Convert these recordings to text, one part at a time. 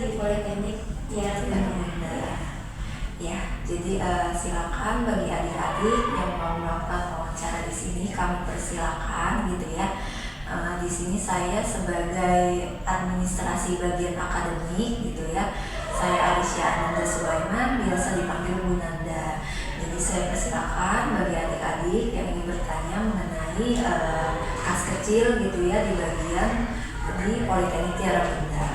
di Politeknik Tiara Bunda. Ya, jadi silakan bagi adik-adik yang mau melakukan wawancara di sini kami persilakan gitu ya. Di sini saya sebagai administrasi bagian akademik gitu ya. Saya Alisya Ananda Sulaiman, biasa dipanggil Bu Nanda. Jadi saya persilakan bagi adik-adik yang ingin bertanya mengenai kas kecil gitu ya di bagian di Politeknik Tiara Bunda.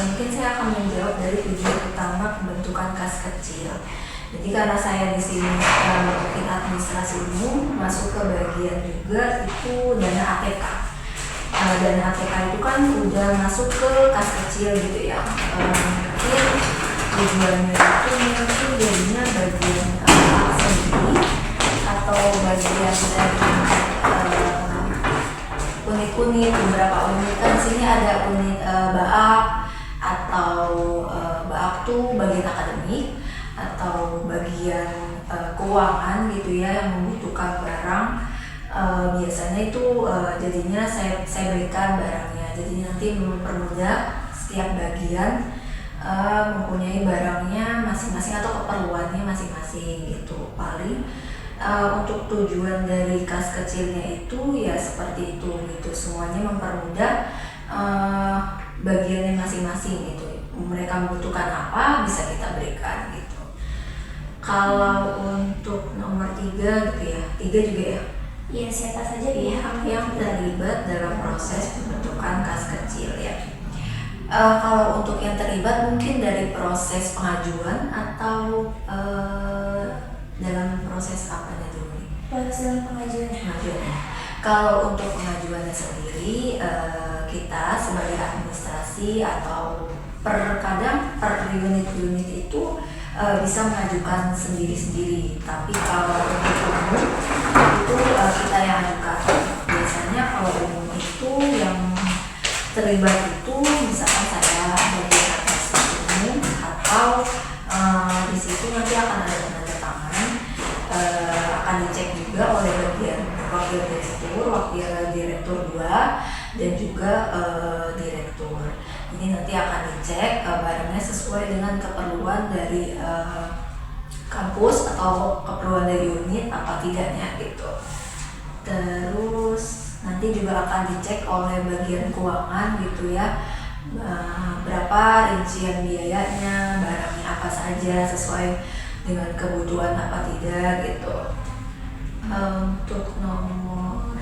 Mungkin saya akan menjawab dari tujuan utama pembentukan kas kecil. Jadi karena saya di sini mungkin administrasi umum, masuk ke bagian juga itu dana ATK. Dana ATK itu kan udah masuk ke kas kecil gitu ya. Mungkin tujuannya itu mungkin jadinya bagian sendiri atau bagian dari unit-unit, beberapa unit kan di sini ada unit BAAK atau BAAK tuh bagian akademik atau bagian keuangan gitu ya yang membutuhkan barang. Biasanya itu jadinya saya berikan barangnya, jadi nanti mempermudah setiap bagian mempunyai barangnya masing-masing atau keperluannya masing-masing gitu. Paling untuk tujuan dari kas kecilnya itu ya seperti itu gitu, semuanya mempermudah bagiannya masing-masing gitu. Mereka membutuhkan apa bisa kita berikan gitu. Kalau untuk nomor 3 gitu ya, 3 juga ya. Iya, siapa saja pihak yang terlibat dalam proses pembentukan kas kecil ya. Kalau untuk yang terlibat mungkin dari proses pengajuan atau dalam proses apa dulu nih? proses dalam pengajuannya. Kalau untuk pengajuannya sendiri kita sebagai administrasi atau kadang per unit-unit itu bisa mengajukan sendiri-sendiri. Tapi kalau untuk umum itu kita yang ajukan. Biasanya kalau umum itu yang terlibat itu misalkan saya dari administrasi umum atau di situ nanti akan ada tanda tangan, akan dicek juga oleh bagian wakil direktur 2 dan juga direktur. Ini nanti akan dicek barangnya sesuai dengan keperluan dari kampus atau keperluan dari unit apa tidaknya gitu. Terus nanti juga akan dicek oleh bagian keuangan gitu ya, berapa rincian biayanya, barangnya apa saja sesuai dengan kebutuhan apa tidak gitu. Untuk nomor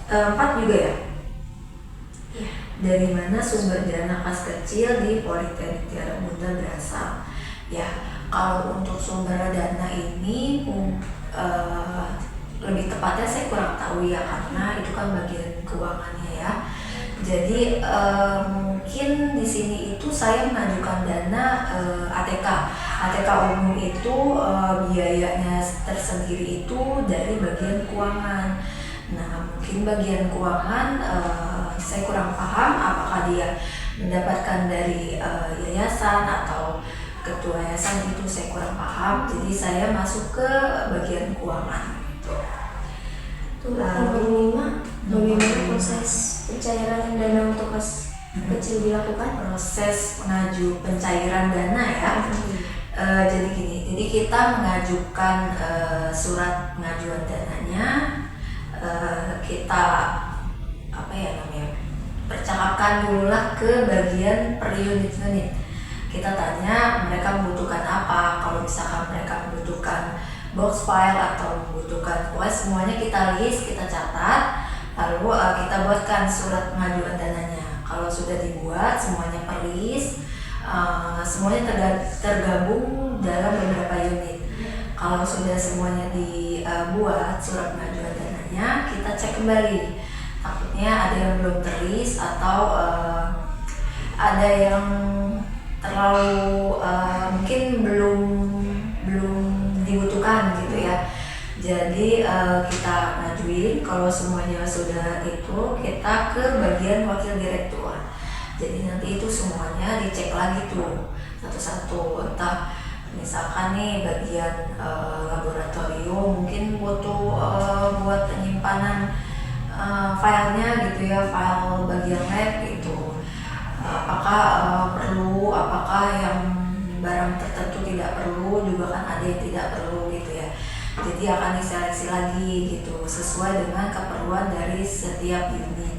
4 juga ya. Dari mana sumber dana kas kecil di Politeknik Tiara Bunda berasal? Ya, kalau untuk sumber dana ini lebih tepatnya saya kurang tahu ya, karena itu kan bagian keuangannya ya. Jadi mungkin di sini itu saya mengajukan dana ATK. ATK umum itu biayanya tersendiri itu dari bagian keuangan. Nah, mungkin bagian keuangan saya kurang paham apakah dia mendapatkan dari yayasan atau ketua yayasan, itu saya kurang paham. Jadi saya masuk ke bagian keuangan gitu. Lalu bagaimana proses pencairan dana untuk kas kecil dilakukan? Proses pencairan dana ya. Jadi gini, jadi kita mengajukan surat pengajuan dananya, kita percakapan dulu lah ke bagian per unit-unit. Kita tanya mereka membutuhkan apa. Kalau misalkan mereka membutuhkan box file atau membutuhkan pokoknya semuanya kita list, kita catat, lalu kita buatkan surat pengajuan dananya. Kalau sudah dibuat semuanya per list, semuanya tergabung dalam beberapa unit. Kalau sudah semuanya dibuat surat pengajuan dananya, kita cek kembali. Takutnya ada yang belum terlist atau ada yang terlalu mungkin belum dibutuhkan gitu ya. Jadi kita ngajuin, kalau semuanya sudah itu kita ke bagian wakil direktur. Jadi nanti itu semuanya dicek lagi tuh satu-satu, entah Misalkan nih bagian laboratorium mungkin butuh buat penyimpanan filenya gitu ya, file bagian lab gitu. Apakah perlu, apakah yang barang tertentu tidak perlu, juga kan ada yang tidak perlu gitu ya. Jadi akan diseleksi lagi gitu sesuai dengan keperluan dari setiap unit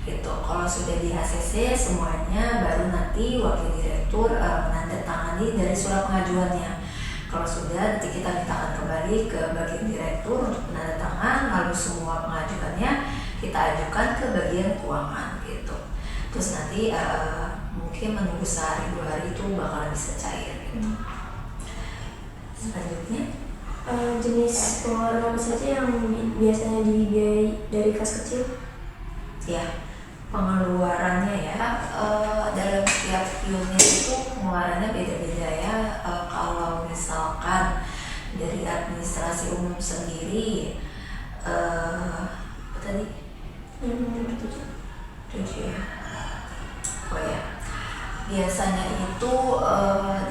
gitu. Kalau sudah di ACC semuanya, baru nanti wakil direktur menandatangani dari surat pengajuannya. Kalau sudah, nanti kita mintakan kembali ke bagian direktur untuk penandatangan, lalu semua pengajuannya kita ajukan ke bagian keuangan gitu. Terus nanti mungkin menunggu sehari 2 hari itu bakalan bisa cair gitu. Selanjutnya Jenis pengeluaran apa saja yang biasanya dibiayai dari kas kecil? ya, pengeluarannya ya dalam setiap unit itu pengeluarannya beda-beda ya. Kalau misalkan dari administrasi umum sendiri apa tadi? 7 ya. Oh ya, biasanya itu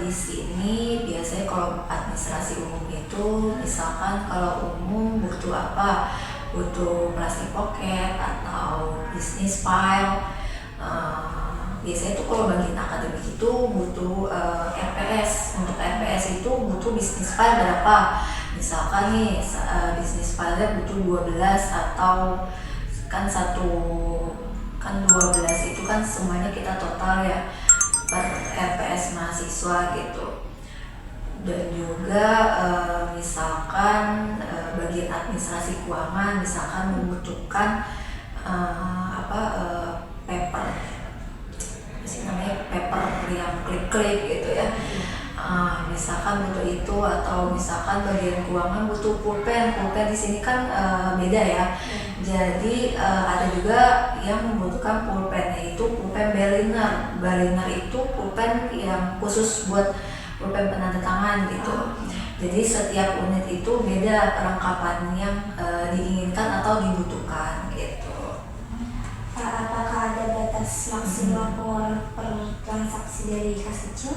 di sini biasanya kalau administrasi umum itu misalkan kalau umum butuh apa, butuh plastik pocket atau bisnis file. Biasanya itu kalau bagian akademik itu butuh RPS. Untuk RPS itu butuh bisnis file berapa? Misalkan nih bisnis file butuh 12 atau kan 12 itu kan semuanya kita total ya per RPS mahasiswa gitu. Dan juga misalkan bagian administrasi keuangan misalkan membutuhkan paper, namanya paper yang klik-klik gitu ya. Misalkan butuh itu, atau misalkan bagian keuangan butuh pulpen di sini kan beda ya. Jadi ada juga yang membutuhkan pulpen, yaitu pulpen Berliner itu pulpen yang khusus buat pulpen penandatangan gitu. Jadi setiap unit itu beda perlengkapan yang diinginkan atau dibutuhkan gitu. Apakah ada batas maksimal pengeluaran per transaksi dari kas kecil?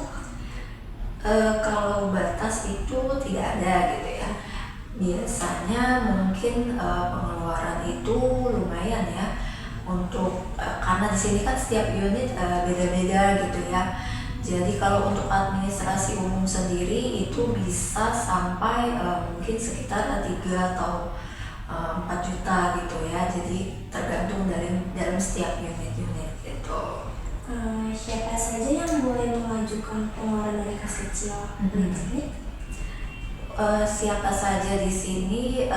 Kalau batas itu tidak ada gitu ya. Biasanya mungkin pengeluaran itu lumayan ya untuk karena di sini kan setiap unit beda-beda gitu ya. Jadi kalau untuk administrasi umum sendiri itu bisa sampai mungkin sekitar 3 atau 4 juta gitu ya. Jadi tergantung dalam setiap unit-unit gitu. Siapa saja yang boleh mengajukan pengeluaran dari kas kecil di sini? Siapa saja di sini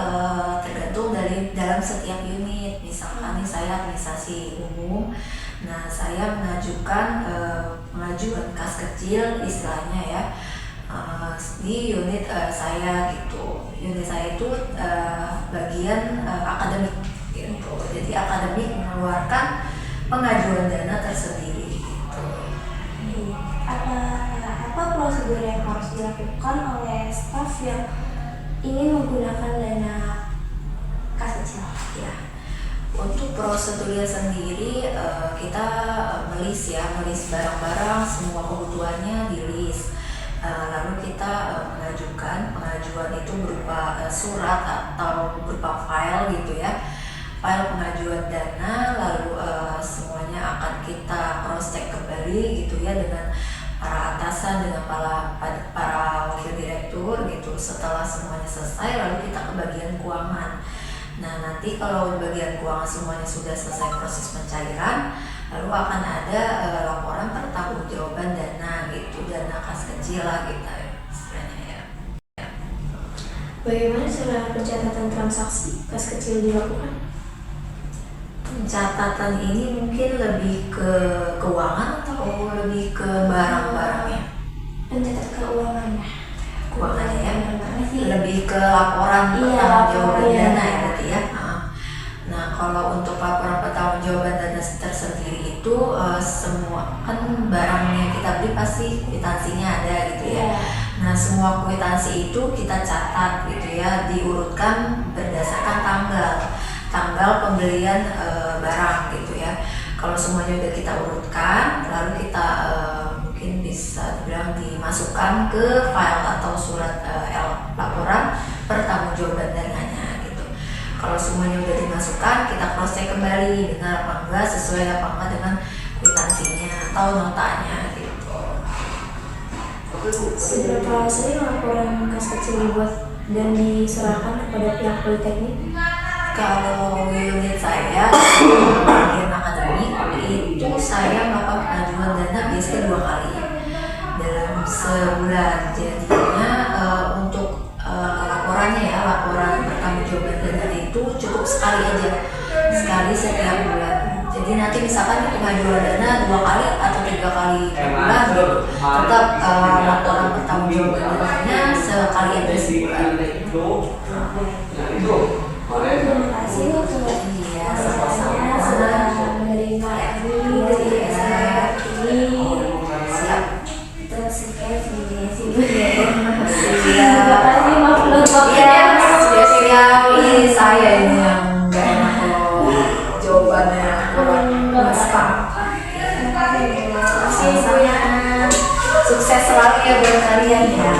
tergantung dalam setiap unit. Misalkan nih saya administrasi umum, nah saya mengajukan pengajuan kas kecil istilahnya ya di unit saya gitu. Unit saya itu bagian akademik gitu. Jadi akademik mengeluarkan pengajuan dana tersendiri gitu. Apa prosedur yang harus dilakukan oleh staf yang ingin menggunakan dana kas kecil? Ya, untuk prosedurnya sendiri kita melis barang-barang, semua kebutuhannya di list. Lalu kita mengajukan pengajuan itu berupa surat atau berupa file gitu ya, file pengajuan dana. Lalu semuanya akan kita cross check kembali gitu ya dengan para atasan, dengan para wakil direktur gitu. Setelah semuanya selesai, lalu kita ke bagian keuangan. Nah nanti kalau bagian keuangan semuanya sudah selesai proses pencairan, lalu akan ada laporan pertanggungjawaban dana gitu, dana kas kecil lah gitu istilahnya ya. Bagaimana cara pencatatan transaksi kas kecil dilakukan? Pencatatan ini mungkin lebih ke keuangan atau lebih ke barang-barangnya? Pencatat keuangannya. Keuangannya ya, Sih. lebih ke laporan pertanggungjawaban laporan, dana iya. ya berarti ya. Nah kalau untuk laporan pertanggungjawaban dana tersendiri itu semua kan barangnya kita beli pasti kwitansinya ada gitu ya. Nah semua kwitansi itu kita catat gitu ya, diurutkan berdasarkan tanggal pembelian barang gitu ya. Kalau semuanya udah kita urutkan, lalu kita mungkin bisa dibilang dimasukkan ke file atau surat laporan pertanggungjawaban dananya gitu. Kalau semuanya udah dimasukkan, kita cross check kembali benar apa enggak, sesuai apa enggak dengan kwitansinya atau notanya gitu. Seberapa sering laporan kas kecil dibuat dan diserahkan kepada pihak politeknik? Kalau unit saya bagian akademik itu saya melakukan pengajuan dana biasanya 2 kali dalam sebulan. Jadinya untuk laporannya ya, laporan pertanggungjawaban dana itu cukup sekali aja, sekali setiap bulan. Jadi nanti misalkan pengajuan dana 2 kali atau 3 kali per bulan gitu, tetap laporan pertanggungjawaban dananya sekali aja sebulan. Terima kasih untuk Sama-sama. sudah menerima kami dari SMA ini. Siap. Terus sekian Siap. Terima kasih, maaf belum Siap. Ini saya ini yang nggak enak kalau jawabannya kurang mesra. Terima kasih. Sama-sama. Sukses selalu ya buat kalian ya.